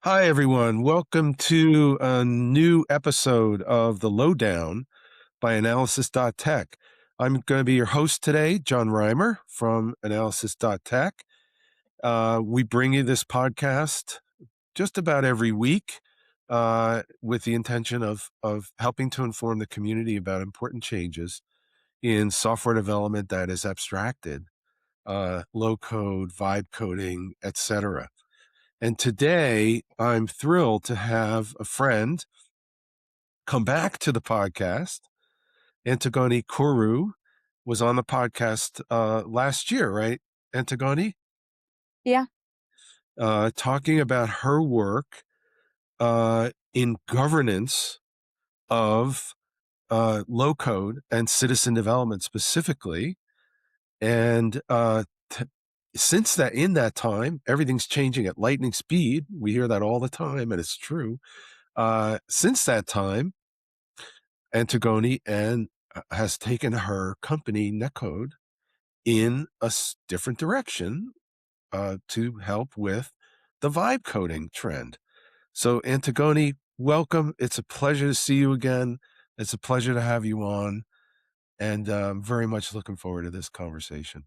Hi, everyone. Welcome to a new episode of The Lowdown by Analysis.Tech. I'm going to be your host today, John Rymer from Analysis.Tech. We bring you this podcast just about every week with the intention of helping to inform the community about important changes in software development that is abstracted, low code, vibe coding, etc. And today I'm thrilled to have a friend come back to the podcast. Antigoni Kourou was on the podcast last year, right, Antigoni? Yeah. Talking about her work in governance of low code and citizen development specifically. And since that, in that time, everything's changing at lightning speed. We hear that all the time, and it's true. Since that time, Antigoni has taken her company Netcode in a different direction to help with the vibe coding trend. So Antigoni, welcome. It's a pleasure to see you again. It's a pleasure to have you on, and I'm very much looking forward to this conversation.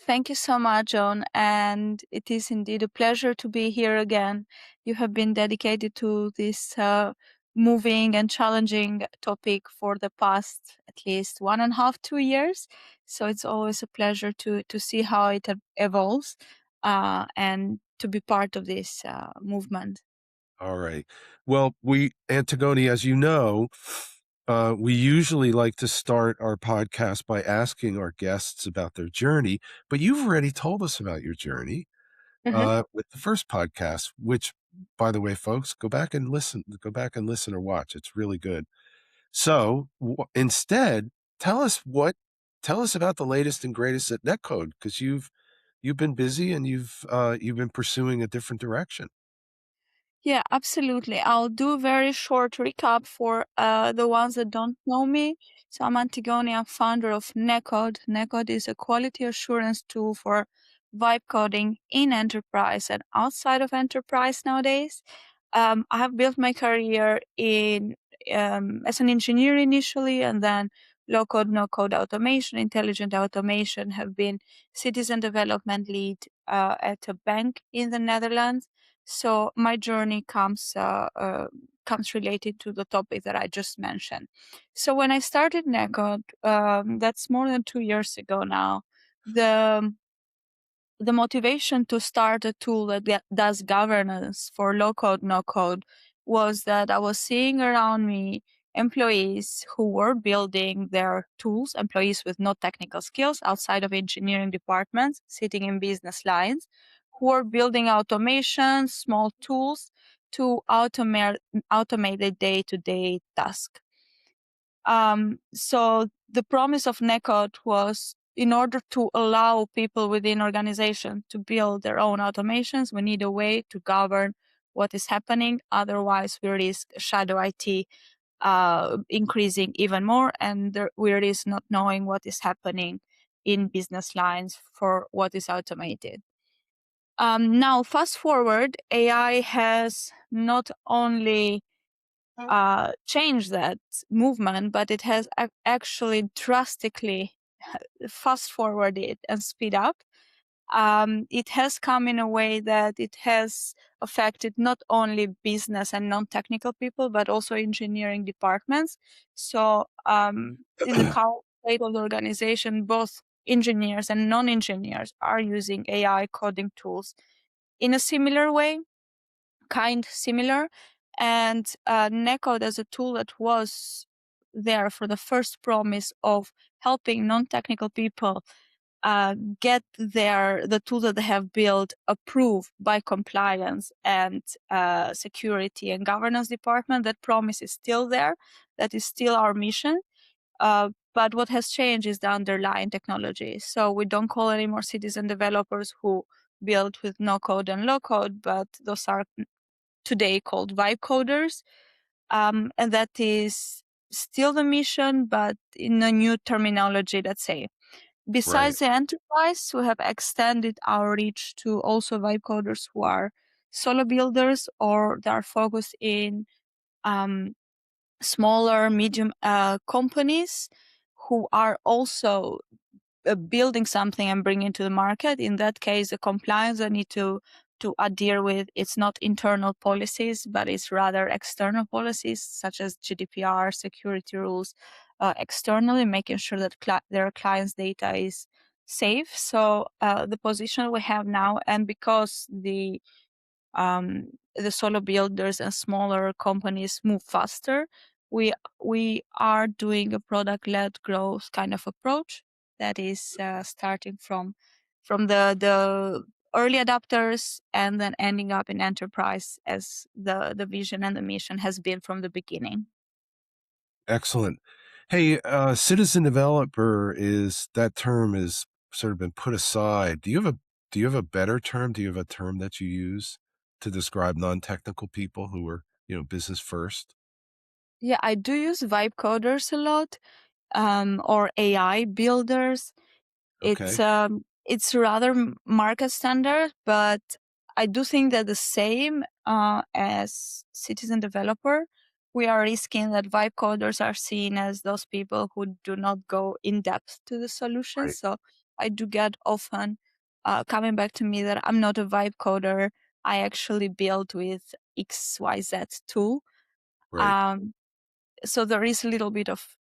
Thank you so much, John. And it is indeed a pleasure to be here again. You have been dedicated to this moving and challenging topic for the past at least 1.5, 2 years. So it's always a pleasure to see how it evolves and to be part of this movement. All right. Well, Antigoni, as you know, we usually like to start our podcast by asking our guests about their journey, but you've already told us about your journey Mhm. with the first podcast, which, by the way, folks, go back and listen or watch. It's really good. So instead, tell us about the latest and greatest at Netcode, because you've been busy and you've been pursuing a different direction. Yeah, absolutely. I'll do a very short recap for the ones that don't know me. So I'm Antigoni, I'm founder of Netcode. Netcode is a quality assurance tool for vibe coding in enterprise and outside of enterprise nowadays. I have built my career in as an engineer initially, and then low code, no code automation, intelligent automation, have been citizen development lead at a bank in the Netherlands. So my journey comes related to the topic that I just mentioned. So when I started Netcode, that's more than 2 years ago now. The the motivation to start a tool that does governance for low code, no code was that I was seeing around me employees who were building their tools, employees with no technical skills outside of engineering departments, sitting in business lines, who were building automation, small tools to automate the day-to-day task. So the promise of Netcode was, in order to allow people within organization to build their own automations, we need a way to govern what is happening. Otherwise, we risk shadow IT increasing even more, and we risk not knowing what is happening in business lines for what is automated. Now, fast forward, AI has not only change that movement, but it has actually drastically fast forwarded and speed up. It has come in a way that it has affected not only business and non-technical people, but also engineering departments. So in the current state of the organization, both engineers and non-engineers are using AI coding tools in a similar way, similar. And Netcode as a tool that was there for the first promise of helping non-technical people get the tool that they have built approved by compliance and security and governance department. That promise is still there. That is still our mission. But what has changed is the underlying technology. So we don't call anymore citizen developers who build with no code and low code, but those are today called vibe coders. And that is still the mission, but in a new terminology, let's say. Right. Besides the enterprise, we have extended our reach to also vibe coders who are solo builders, or they are focused in smaller, medium companies who are also building something and bringing it to the market. In that case, the compliance I need to adhere with, it's not internal policies, but it's rather external policies such as GDPR, security rules, externally making sure that their clients' data is safe. So the position we have now, and because the solo builders and smaller companies move faster, we are doing a product-led growth kind of approach that is starting from the early adopters and then ending up in enterprise as the vision and the mission has been from the beginning. Excellent. Hey, citizen developer is that term is sort of been put aside. Do you have a better term? Do you have a term that you use to describe non-technical people who are, business first? Yeah, I do use vibe coders a lot, or AI builders. Okay, It's rather market standard, but I do think that the same as citizen developer, we are risking that vibe coders are seen as those people who do not go in depth to the solution. right, So I do get often coming back to me that I'm not a vibe coder. I actually build with XYZ tool. right, Um, so there is a little bit of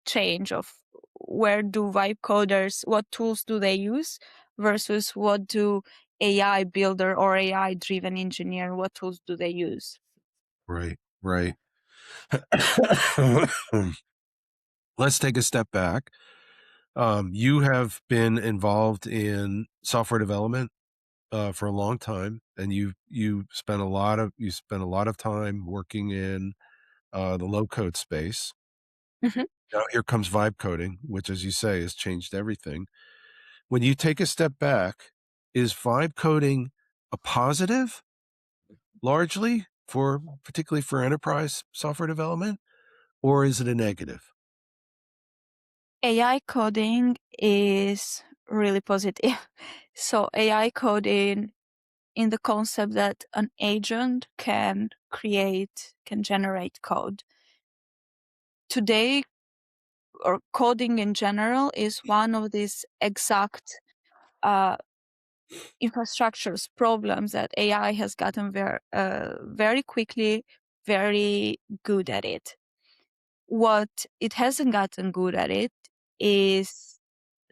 change of where do vibe coders, what tools do they use versus what do AI builder or AI driven engineer, what tools do they use? right, right. Let's take a step back. You have been involved in software development for a long time, and you spent a lot of time working in the low code space. Mhm. Now here comes vibe coding, which, as you say, has changed everything. When you take a step back, is vibe coding a positive, largely for particularly for enterprise software development, or is it a negative? AI coding is really positive. So AI coding in the concept that an agent can generate code. Today, or coding in general is one of these exact uh, infrastructures problems that AI has gotten very quickly, very good at it. What it hasn't gotten good at it is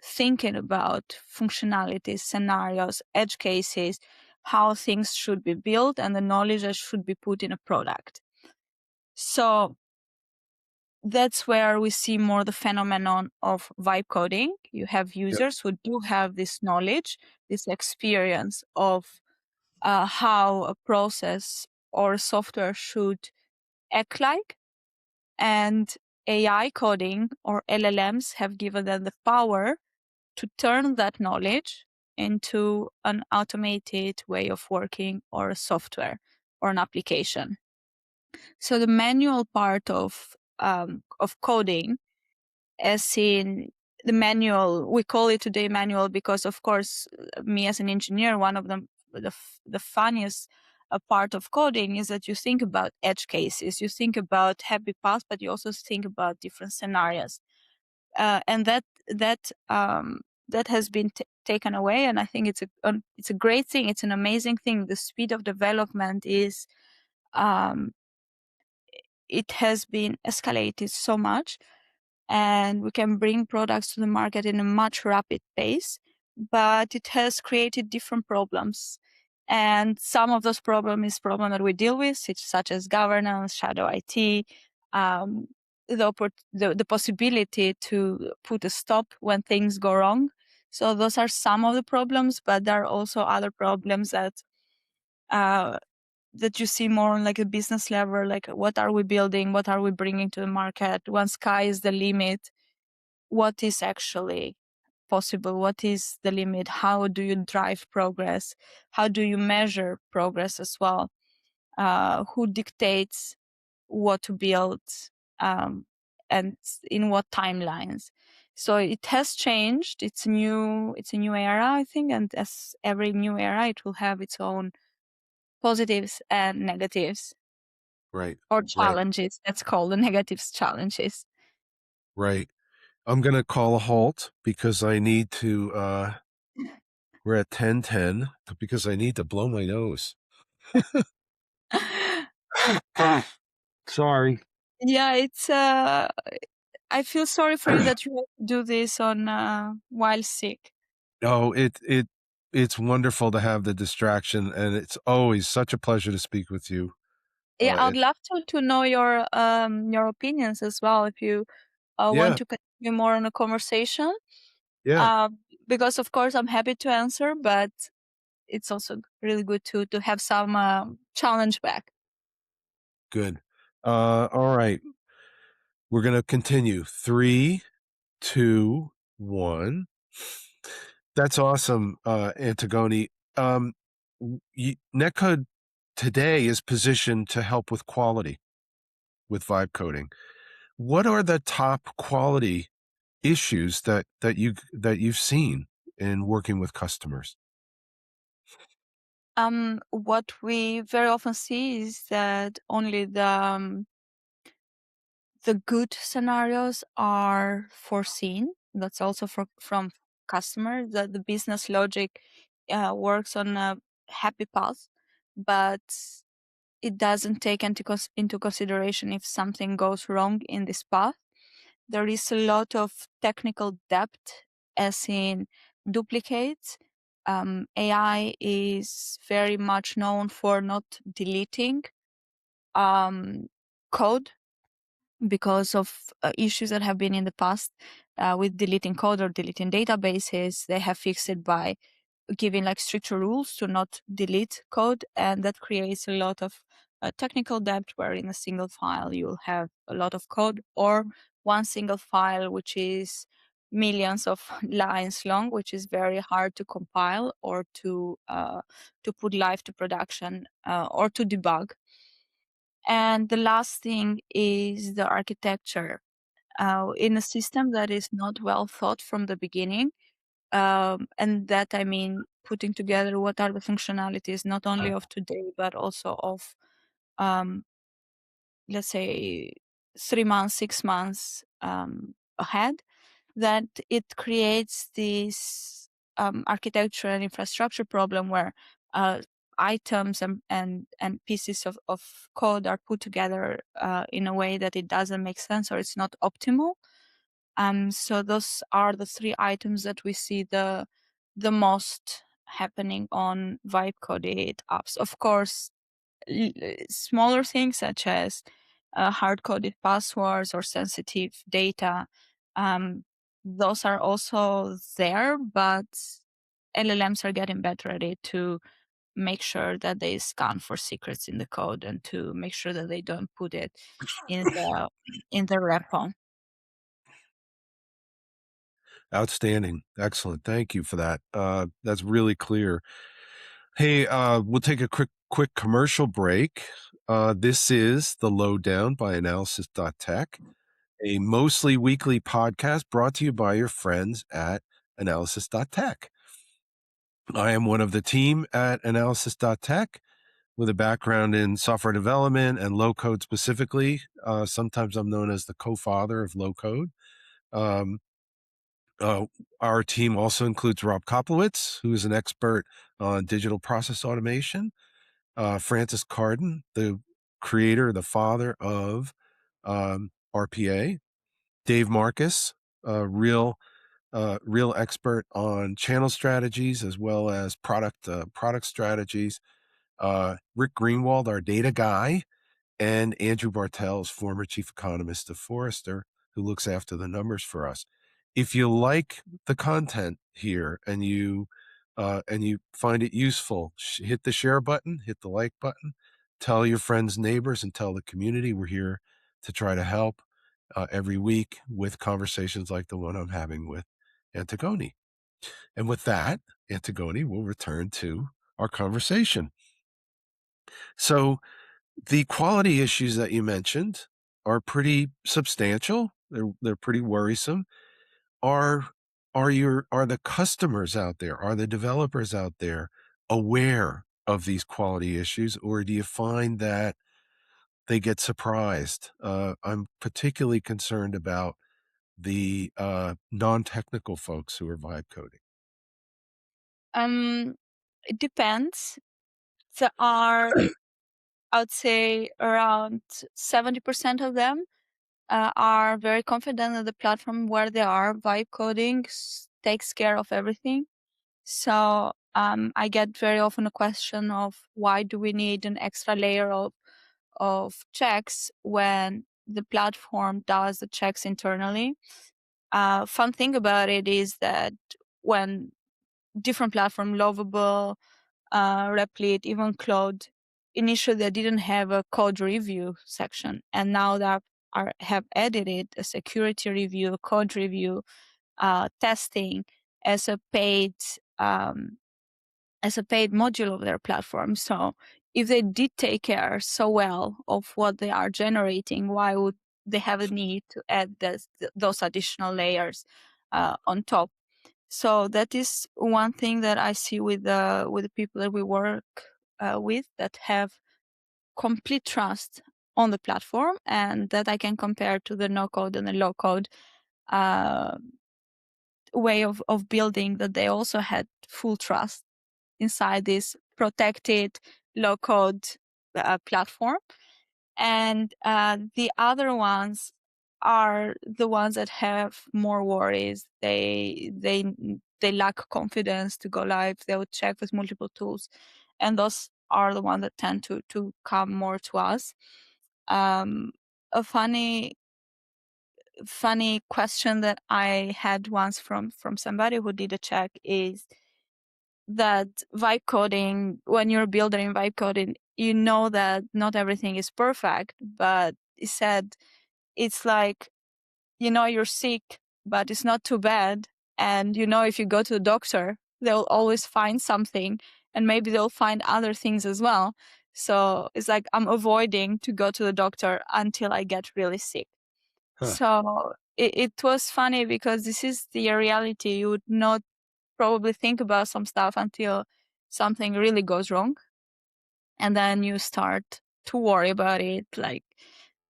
thinking about functionalities, scenarios, edge cases, how things should be built, and the knowledge that should be put in a product. So that's where we see more the phenomenon of vibe coding. You have Yep. users who do have this knowledge, this experience of how a process or software should act like. And AI coding or LLMs have given them the power to turn that knowledge into an automated way of working or a software or an application. So the manual part of coding, as in the manual, we call it today manual because, of course, me as an engineer, one of the funniest part of coding is that you think about edge cases, you think about happy paths, but you also think about different scenarios, and that has been taken away. And I think it's a great thing. It's an amazing thing. The speed of development is um, it has been escalated so much, and we can bring products to the market in a much rapid pace, but it has created different problems. And some of those problems is problem that we deal with, such as governance, shadow IT, um, the possibility to put a stop when things go wrong. So those are some of the problems, but there are also other problems uh, that you see more on like a business level, like what are we building, what are we bringing to the market, when sky is the limit, what is actually possible, what is the limit, how do you drive progress, how do you measure progress as well, who dictates what to build, um, and in what timelines. So it has changed. It's a new era, I think, and as every new era, it will have its own positives and negatives, Right. or Right. challenges. Let's call the negatives challenges. Right. I'm gonna call a halt because I need to we're at 10:10 because I need to blow my nose. Sorry. Yeah, it's I feel sorry for you that you have to do this on while sick. Oh, it's wonderful to have the distraction, and it's always such a pleasure to speak with you. Yeah, I'd It love to know your opinions as well if you want Yeah, to continue more on a conversation. yeah, Um, because of course I'm happy to answer, but it's also really good to have some challenge back. good. All right, we're gonna continue. 3, 2, 1. That's awesome, Antigoni. Netcode today is positioned to help with quality with vibe coding. What are the top quality issues that you've seen in working with customers? What we very often see is that only the good scenarios are foreseen. That's also from customers, that the business logic works on a happy path, but it doesn't take into consideration if something goes wrong in this path. There is a lot of technical debt, as in duplicates. AI is very much known for not deleting um, code because of issues that have been in the past with deleting code or deleting databases. They have fixed it by giving like stricter rules to not delete code, and that creates a lot of technical debt where in a single file you'll have a lot of code, or one single file which is millions of lines long, which is very hard to compile or to put live to production or to debug. And the last thing is the architecture. In a system that is not well thought from the beginning, and that I mean putting together what are the functionalities not only of today but also of um, let's say 3 months, 6 months ahead, that it creates this architecture and infrastructure problem where uh, items and pieces of code are put together in a way that it doesn't make sense or it's not optimal. So those are the three items that we see the most happening on vibe coded apps. Of course, smaller things such as hard coded passwords or sensitive data, um, those are also there, but LLMs are getting better at it to make sure that they scan for secrets in the code and to make sure that they don't put it in the repo. Outstanding. Excellent. Thank you for that. That's really clear. Hey, we'll take a quick commercial break. This is The Lowdown by Analysis.tech, a mostly weekly podcast brought to you by your friends at Analysis.tech. I am one of the team at Analysis.tech with a background in software development and low code specifically. Sometimes I'm known as the co-father of low code. Um, Uh, our team also includes Rob Koplowitz, who is an expert on digital process automation, Francis Carden, the creator, the father of RPA, Dave Marcus, a real expert on channel strategies as well as product strategies, Rick Greenwald, our data guy, and Andrew Bartels, former chief economist of Forrester, who looks after the numbers for us. If you like the content here and you find it useful, hit the share button, hit the like button, tell your friends, neighbors, and tell the community. We're here to try to help every week with conversations like the one I'm having with Antigoni. And with that, Antigoni will return to our conversation. So the quality issues that you mentioned are pretty substantial. They're pretty worrisome. Are are the customers out there, are the developers out there aware of these quality issues, or do you find that they get surprised? I'm particularly concerned about the non-technical folks who are vibe coding. It depends. There are, I would say, around 70% of them are very confident that the platform where they are, vibe coding, takes care of everything. So I get very often a question of why do we need an extra layer of checks when the platform does the checks internally. Fun thing about it is that when different platform, Lovable, Replit, even Cloud, initially they didn't have a code review section, and now they have added it, a security review, a code review, testing as a paid module of their platform. So if they did take care so well of what they are generating, why would they have a need to add those additional layers on top? So that is one thing that I see with the people that we work with, that have complete trust on the platform, and that I can compare to the no code and the low code uh, way of building, that they also had full trust inside this protected low code platform. And the other ones are the ones that have more worries. They lack confidence to go live. They would check with multiple tools, and those are the ones that tend to come more to us. A funny question that I had once from somebody who did a check is that vibe coding, when you're building vibe coding, you know that not everything is perfect, but he said it's like, you're sick, but it's not too bad. And if you go to the doctor, they'll always find something, and maybe they'll find other things as well. So it's like I'm avoiding to go to the doctor until I get really sick. Huh. So it was funny because this is the reality. You would not probably think about some stuff until something really goes wrong. And then you start to worry about it,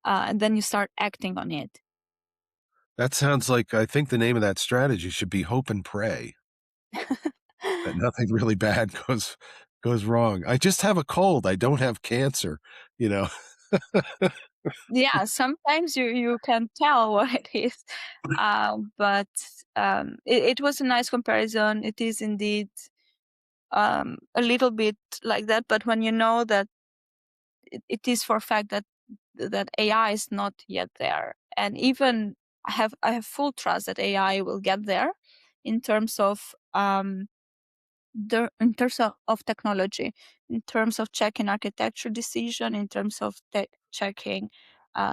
and then you start acting on it. That sounds like, I think the name of that strategy should be hope and pray that nothing really bad goes wrong. I just have a cold. I don't have cancer, you know. Yeah, sometimes you can tell what it is. But it was a nice comparison. It is indeed a little bit like that, but when you know that it is for a fact that AI is not yet there, and even I have full trust that AI will get there in terms of of technology, in terms of checking architecture decision, in terms of checking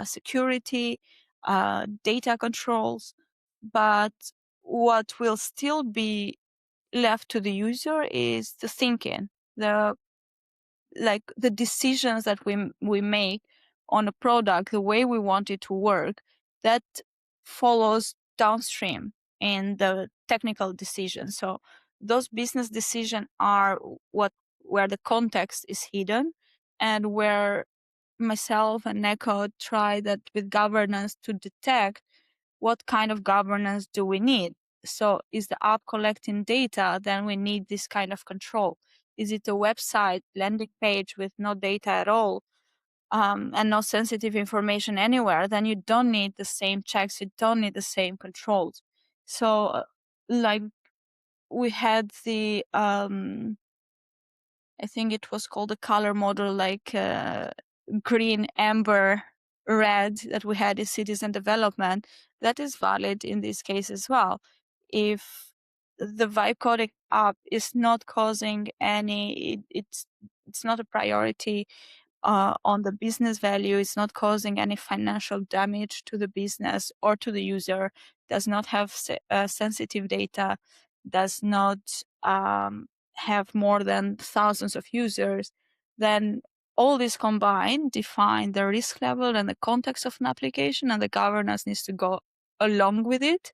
security, data controls. But what will still be left to the user is the thinking, the the decisions that we make on a product, the way we want it to work, that follows downstream in the technical decisions. So those business decisions are where the context is hidden, and where myself and Neko try that with governance to detect what kind of governance do we need. So is the app collecting data? Then we need this kind of control. Is it a website landing page with no data at all, and no sensitive information anywhere? Then you don't need the same checks. You don't need the same controls. So like we had the I think it was called a color model, like green, amber, red, that we had in cities and development. That is valid in this case as well. If the vibe coding app is not causing it's not a priority on the business value, it's not causing any financial damage to the business or to the user, does not have sensitive data, does not have more than thousands of users, then all this combined define the risk level and the context of an application, and the governance needs to go along with it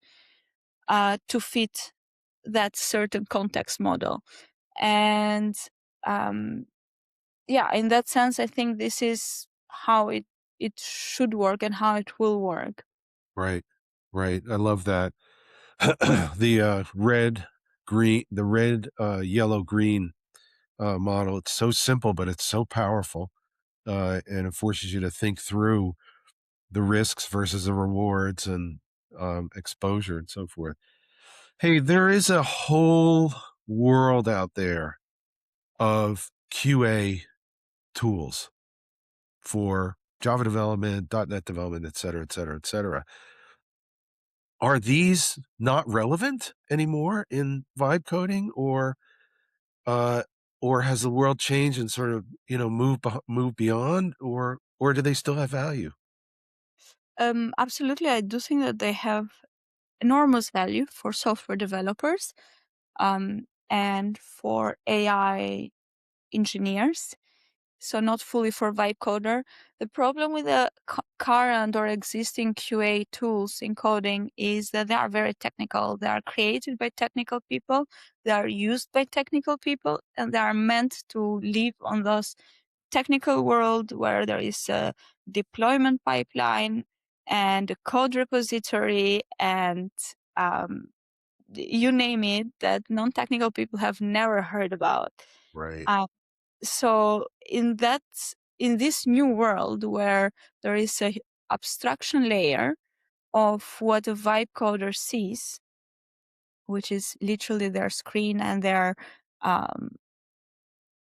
to fit that certain context model. And yeah, in that sense, I think this is how it should work and how it will work. Right. Right. I love that. The red, yellow, green model. It's so simple, but it's so powerful. And it forces you to think through the risks versus the rewards and exposure and so forth. Hey, there is a whole world out there of QA tools for Java development, .NET development, et cetera, et cetera, et cetera. Are these not relevant anymore in vibe coding, uh, or has the world changed and sort of, moved beyond, or do they still have value? Absolutely, I do think that they have enormous value for software developers, and for AI engineers. So not fully for vibe coder. The problem with the current or existing QA tools in coding is that they are very technical. They are created by technical people, they are used by technical people, and they are meant to live on those technical world where there is a deployment pipeline and a code repository and um, you name it, that non-technical people have never heard about. Right, Uh, so in this new world where there is a abstraction layer of what a vibe coder sees, which is literally their screen and their um,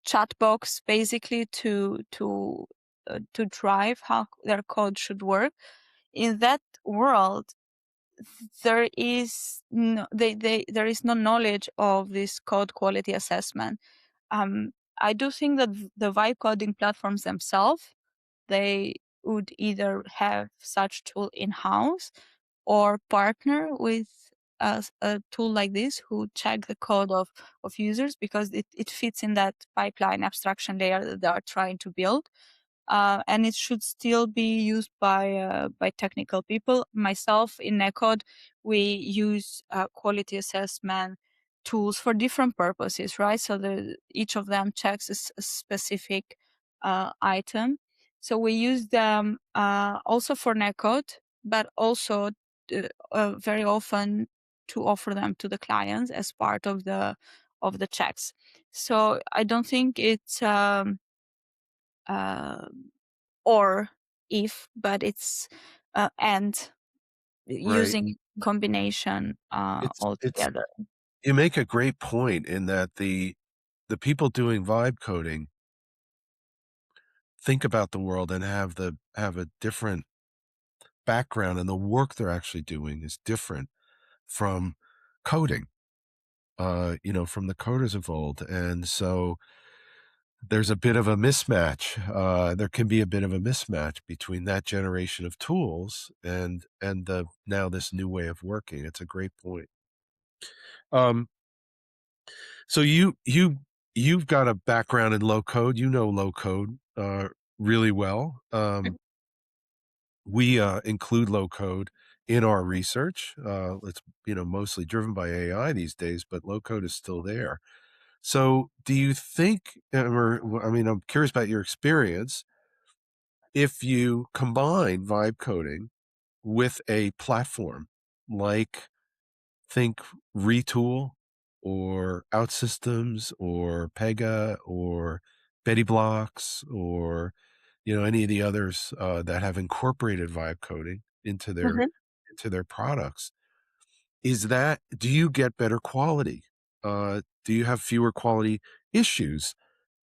chat box, basically to drive how their code should work. In that world, there is there is no knowledge of this code quality assessment. Um, I do think that the vibe coding platforms themselves, they would either have such tool in-house or partner with a tool like this who check the code of users, because it fits in that pipeline abstraction layer that they are trying to build. And it should still be used by technical people. Myself in Necode, we use quality assessment tools for different purposes, right? So each of them checks a specific item. So we use them also for Necode, but also very often to offer them to the clients as part of the checks. So I don't think it's uh, or if, but it's and right. using combination It's altogether. You make a great point in that the people doing vibe coding think about the world and have a different background, and the work they're actually doing is different from coding, from the coders of old. And so there's a bit of a mismatch. There can be a bit of a mismatch between that generation of tools and the now this new way of working. It's a great point. Um, so you've got a background in low code. You know low code really well. We include low code in our research. It's mostly driven by AI these days, but low code is still there. So, do you think, I mean, I'm curious about your experience. If you combine vibe coding with a platform like, think Retool or OutSystems or Pega or Betty Blocks or any of the others that have incorporated vibe coding Mhm. into their products, do you get better quality? Do you have fewer quality issues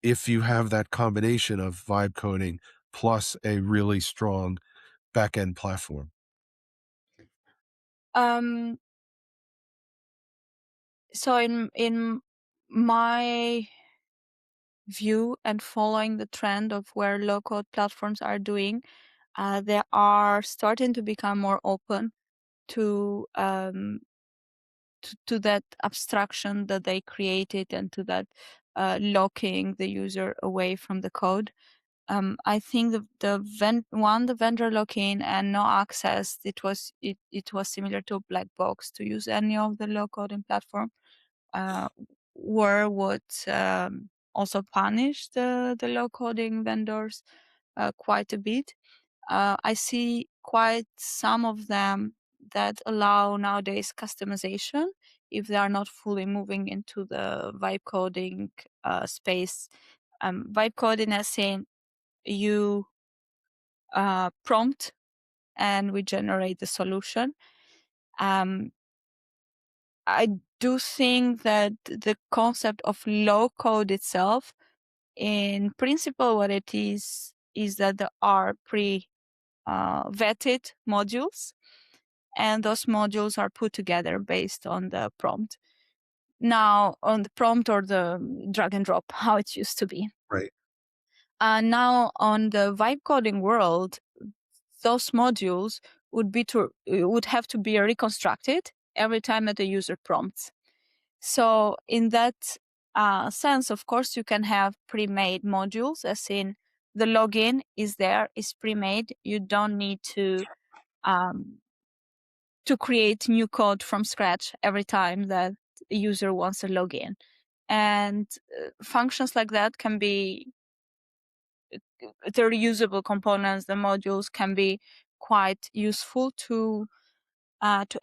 if you have that combination of vibe coding plus a really strong back-end platform? Um, so in my view and following the trend of where low code platforms are doing, they are starting to become more open to to that abstraction that they created and to that locking the user away from the code. I think the vendor lock-in and no access, it was similar to a black box to use any of the low coding platform. Uh, were what also punish the low coding vendors quite a bit. I see quite some of them that allow nowadays customization if they are not fully moving into the vibe coding space. Vibe coding as in you prompt and we generate the solution. Um, I do think that the concept of low code itself, in principle, what it is that there are vetted modules, and those modules are put together based on the prompt. Now, on the prompt or the drag and drop, how it used to be. Right. Now, on the vibe coding world, those modules would have to be reconstructed every time that the user prompts. So in that sense, of course, you can have pre-made modules, as in the login is there, is pre-made. You don't need um, to create new code from scratch every time that a user wants a login. And functions like that can be the reusable components, the modules can be quite useful to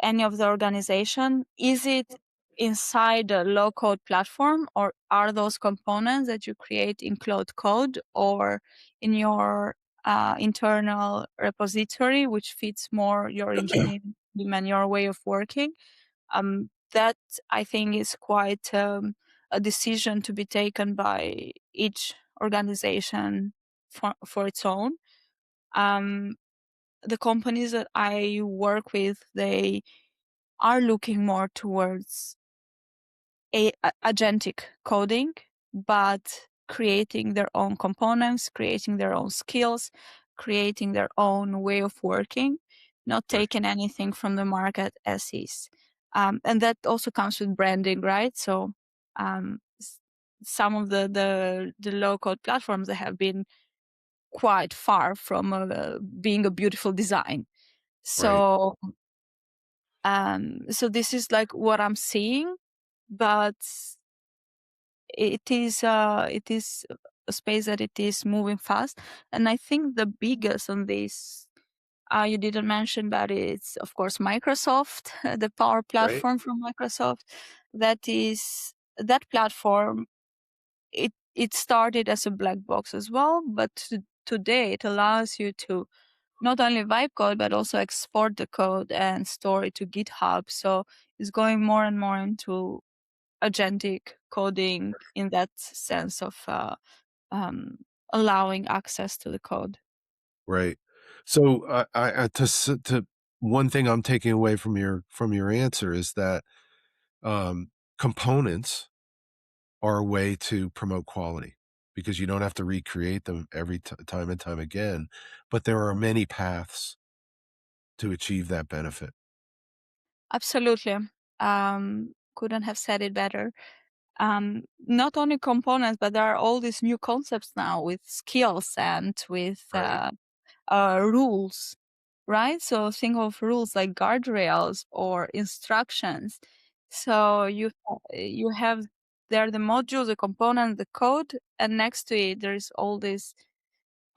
any of the organization. Is it inside a low code platform, or are those components that you create in cloud code or in your internal repository, which fits more your engineering team and your way of working? That I think is quite a decision to be taken by each organization for its own. Um, the companies that I work with, they are looking more towards agentic coding, but creating their own components, creating their own skills, creating their own way of working, not Right. taking anything from the market as is. And that also comes with branding, right? So some of the low code platforms that have been quite far from being a beautiful design. Right. So so this is like what I'm seeing, but it is a space that it is moving fast. And I think the biggest on this, you didn't mention, but it's of course Microsoft, the Power Right. Platform from Microsoft. That platform. It started as a black box as well, but today it allows you to not only vibe code but also export the code and store it to GitHub. So it's going more and more into agentic coding in that sense of um, allowing access to the code. Right. So to one thing I'm taking away from your answer is that um, components are a way to promote quality because you don't have to recreate them every time and time again. But there are many paths to achieve that benefit. Absolutely. Couldn't have said it better. Not only components, but there are all these new concepts now with skills and with Right. rules, right? So think of rules like guardrails or instructions. So you have there the modules, the component, the code, and next to it there is all this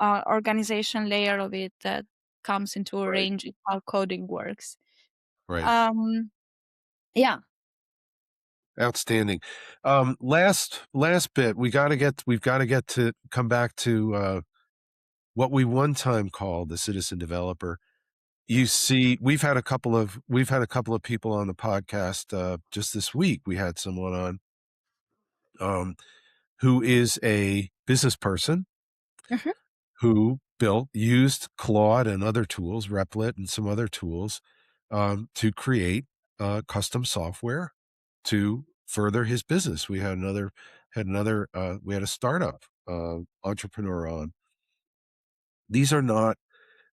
organization layer of it that comes into Right. arranging how coding works. Right. Um, yeah. Outstanding. Last bit. We've got to get to come back to what we one time called the citizen developer. You see, we've had a couple of people on the podcast just this week. We had someone on um, who is a business person Mhm. who used Claude and other tools, Replit and some other tools, to create custom software to further his business. We had we had a startup entrepreneur on. These are not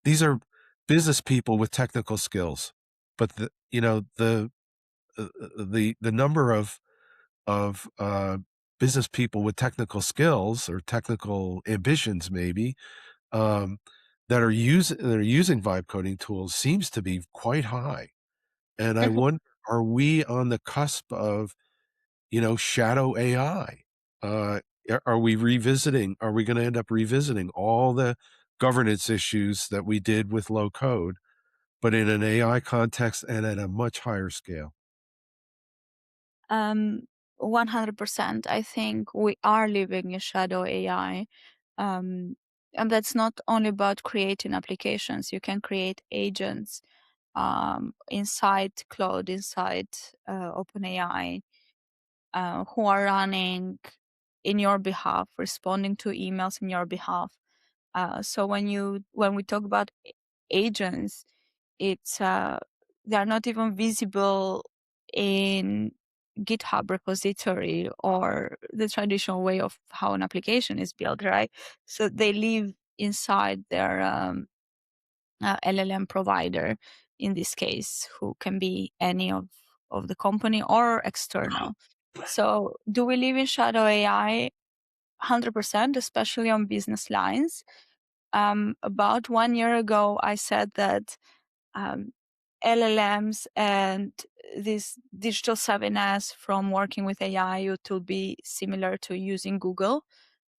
these are business people with technical skills, but the number of business people with technical skills or technical ambitions maybe um, that are using vibe coding tools seems to be quite high. And I Mhm. wonder, are we on the cusp of shadow AI? are we revisiting? Are we going to end up revisiting all the governance issues that we did with low code, but in an AI context and at a much higher scale? Um, 100%. I think we are living in shadow AI. Um, and that's not only about creating applications. You can create agents inside Claude, inside OpenAI, who are running in your behalf, responding to emails in your behalf. So when we talk about agents, it's they're not even visible in GitHub repository or the traditional way of how an application is built, right? So they live inside their LLM provider, in this case, who can be any of the company or external. So do we live in shadow AI? 100%, especially on business lines. About 1 year ago, I said that um, LLMs and this digital savviness from working with AI, it will be similar to using Google.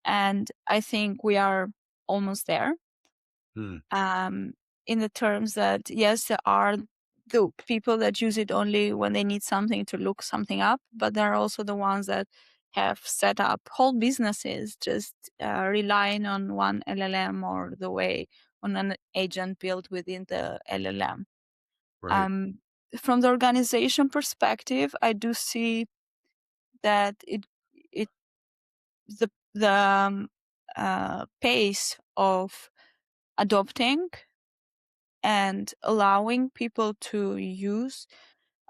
And I think we are almost there. Hmm. In the terms that, yes, there are the people that use it only when they need something to look something up, but there are also the ones that have set up whole businesses just relying on one LLM or the way on an agent built within the LLM. Right. Um, from the organization perspective, I do see that it the pace of adopting and allowing people to use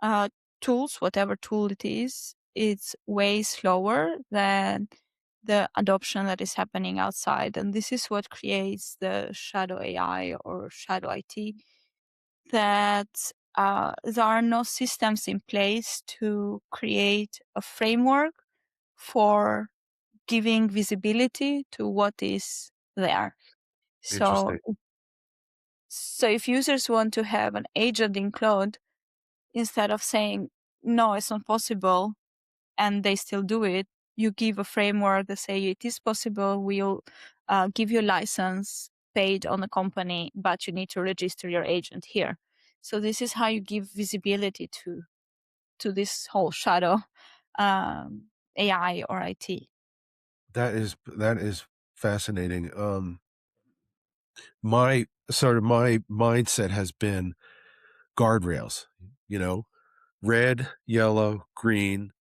uh, tools, whatever tool it is, it's way slower than the adoption that is happening outside. And this is what creates the shadow AI or shadow IT, that there are no systems in place to create a framework for giving visibility to what is there. So, Interesting. so if users want to have an agent in Claude, instead of saying, no, it's not possible, and they still do it, you give a framework that say it is possible. We'll give you a license paid on the company, but you need to register your agent here. So this is how you give visibility to this whole shadow AI or IT. That is fascinating. My mindset has been guardrails, you know, red, yellow, green,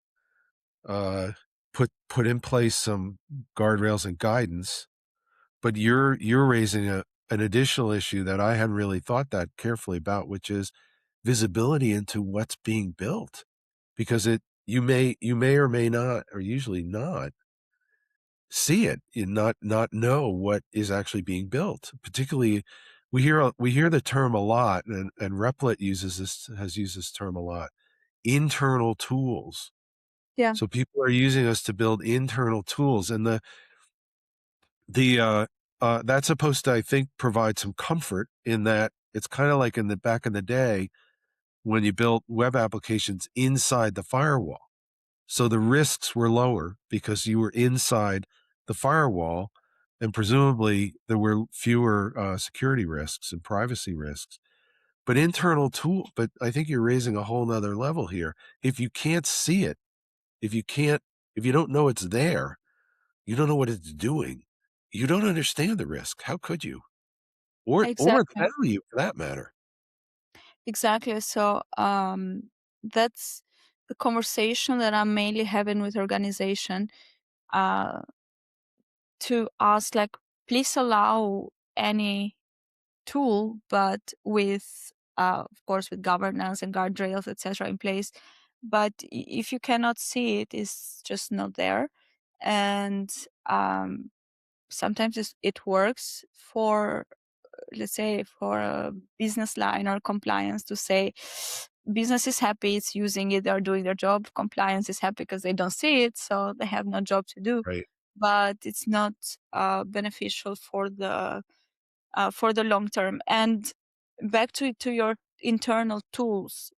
uh, put in place some guardrails and guidance. But you're raising an additional issue that I hadn't really thought that carefully about, which is visibility into what's being built, because you may or may not, or usually not, see it and not know what is actually being built. Particularly, we hear the term a lot, and Replit has used this term a lot. Internal tools. Yeah, So people are using us to build internal tools, and the that's supposed to, I think, provide some comfort in that it's kind of like in the back in the day when you built web applications inside the firewall. So the risks were lower because you were inside the firewall, and presumably there were fewer security risks and privacy risks. But I think you're raising a whole nother level here. If you can't see it, if you can't, if you don't know it's there, you don't know what it's doing. You don't understand the risk. How could you? Or the exactly. value for that matter. Exactly. So that's the conversation that I'm mainly having with organization, uh, to ask, like, please allow any tool, but with of course with governance and guardrails, etc., in place. But if you cannot see it, it's just not there. And um, sometimes it works for, let's say, for a business line or compliance, to say business is happy, it's using it, they're doing their job. Compliance is happy because they don't see it, so they have no job to do. Right. But it's not beneficial for the long term. And back to your internal tools,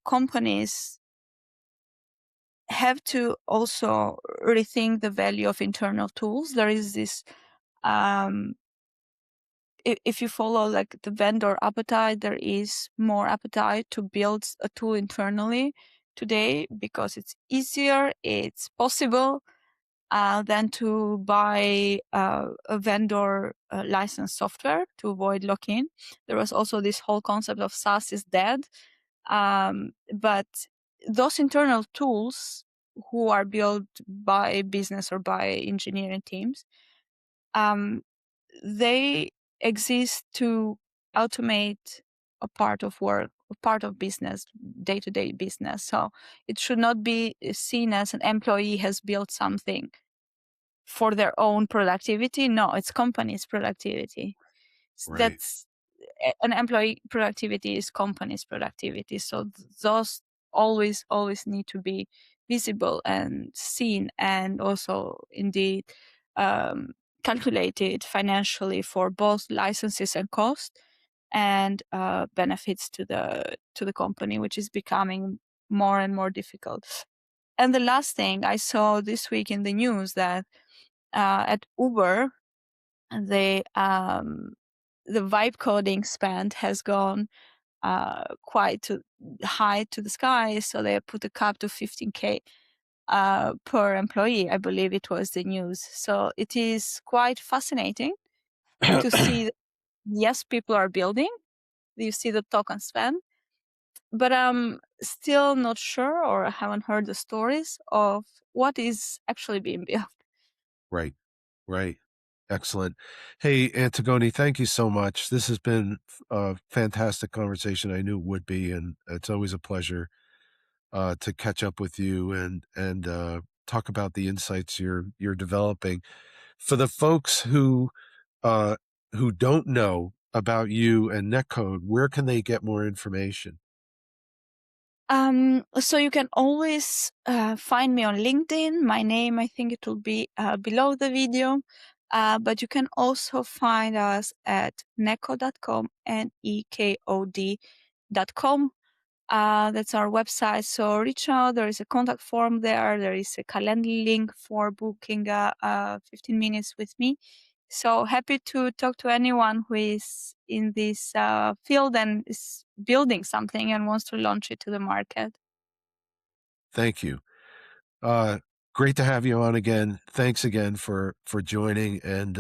companies have to also rethink the value of internal tools. There is this, if you follow like the vendor appetite, there is more appetite to build a tool internally today because it's easier, it's possible, than to buy a vendor licensed software to avoid lock-in. There was also this whole concept of SaaS is dead. But those internal tools who are built by business or by engineering teams, they exist to automate a part of work, a part of business, day-to-day business. So it should not be seen as an employee has built something for their own productivity. No, it's company's productivity. Right. That's an employee productivity is company's productivity. So those always need to be visible and seen, and also indeed calculated financially for both licenses and cost, and benefits to the company, which is becoming more and more difficult. And the last thing I saw this week in the news that at Uber, the vibe coding spend has gone quite high to the sky, so they put a cap to 15K per employee. I believe it was the news. So it is quite fascinating to see that, yes, people are building. You see the token spend, but I'm still not sure, or I haven't heard the stories of what is actually being built. Right. Right. Excellent. Hey, Antigoni, thank you so much. This has been a fantastic conversation. I knew it would be, and it's always a pleasure to catch up with you and talk about the insights you're developing. For the folks uh, who don't know about you and Netcode, where can they get more information? So you can always find me on LinkedIn. My name, I think it will be below the video. But you can also find us at necod.com, nekod.com. That's our website. So reach out. There is a contact form there. There is a calendar link for booking 15 minutes with me. So happy to talk to anyone who is in this field and is building something and wants to launch it to the market. Thank you. Uh, Great to have you on again. Thanks again for joining, and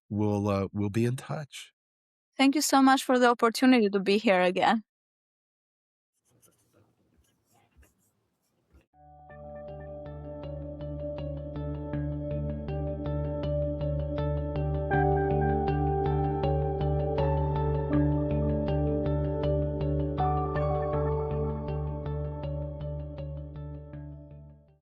we'll be in touch. Thank you so much for the opportunity to be here again.